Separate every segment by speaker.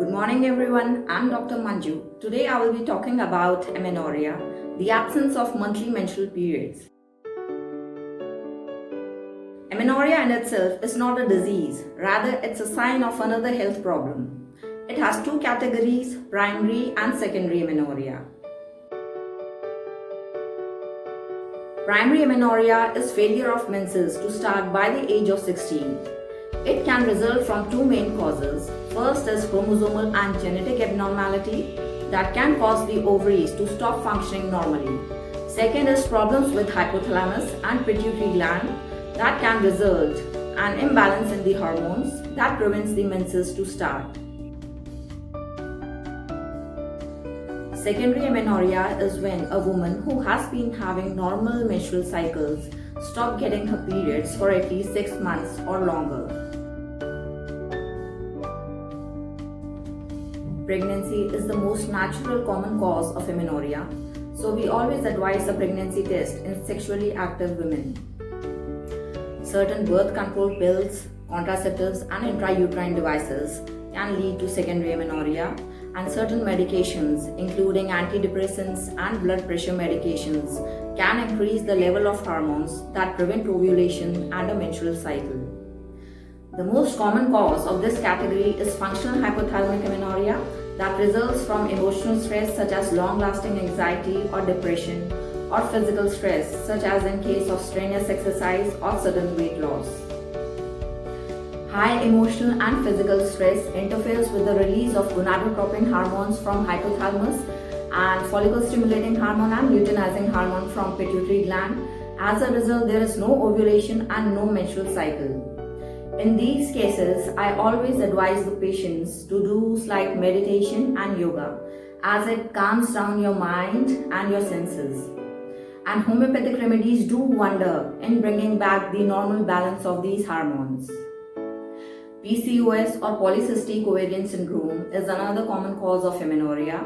Speaker 1: Good morning everyone, I'm Dr. Manju. Today I will be talking about amenorrhea, the absence of monthly menstrual periods. Amenorrhea in itself is not a disease, rather it's a sign of another health problem. It has two categories, primary and secondary amenorrhea. Primary amenorrhea is failure of menses to start by the age of 16. It can result from two main causes. First is chromosomal and genetic abnormality that can cause the ovaries to stop functioning normally. Second is problems with hypothalamus and pituitary gland that can result an imbalance in the hormones that prevents the menses to start. Secondary amenorrhea is when a woman who has been having normal menstrual cycles stop getting her periods for at least 6 months or longer. Pregnancy is the most natural common cause of amenorrhea, so we always advise a pregnancy test in sexually active women. Certain birth control pills, contraceptives and intrauterine devices can lead to secondary amenorrhea, and certain medications including antidepressants and blood pressure medications can increase the level of hormones that prevent ovulation and a menstrual cycle. The most common cause of this category is functional hypothalamic amenorrhea that results from emotional stress such as long-lasting anxiety or depression, or physical stress such as in case of strenuous exercise or sudden weight loss. High emotional and physical stress interferes with the release of gonadotropin hormones from hypothalamus and follicle-stimulating hormone and luteinizing hormone from pituitary gland. As a result, there is no ovulation and no menstrual cycle. In these cases, I always advise the patients to do slight meditation and yoga as it calms down your mind and your senses. And homeopathic remedies do wonder in bringing back the normal balance of these hormones. PCOS or polycystic ovarian syndrome is another common cause of amenorrhea,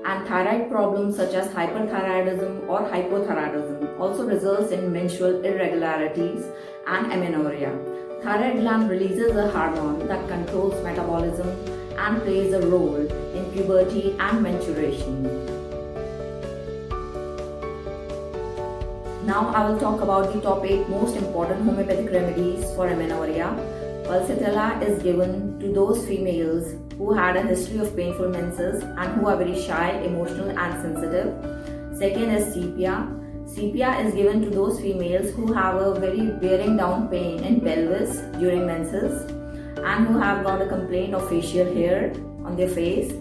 Speaker 1: and thyroid problems such as hyperthyroidism or hypothyroidism also results in menstrual irregularities and amenorrhea. Thyroid gland releases a hormone that controls metabolism and plays a role in puberty and menstruation. Now I will talk about the top 8 most important homeopathic remedies for amenorrhea. Pulsatilla is given to those females who had a history of painful menses and who are very shy, emotional and sensitive. Second is sepia. Sepia is given to those females who have a very bearing down pain in pelvis during menses and who have got a complaint of facial hair on their face.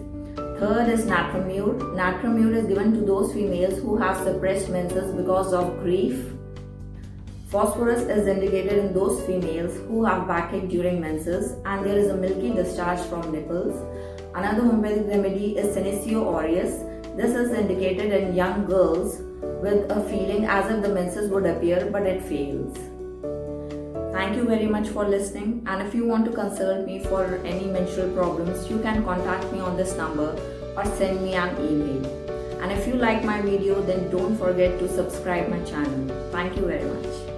Speaker 1: Third is natramute. Natramute is given to those females who have suppressed menses because of grief. Phosphorus is indicated in those females who have backache during menses and there is a milky discharge from nipples. Another homeopathic remedy is Senecio aureus. This is indicated in young girls with a feeling as if the menses would appear but it fails. Thank you very much for listening, and if you want to consult me for any menstrual problems, you can contact me on this number or send me an email. And if you like my video, then don't forget to subscribe my channel. Thank you very much.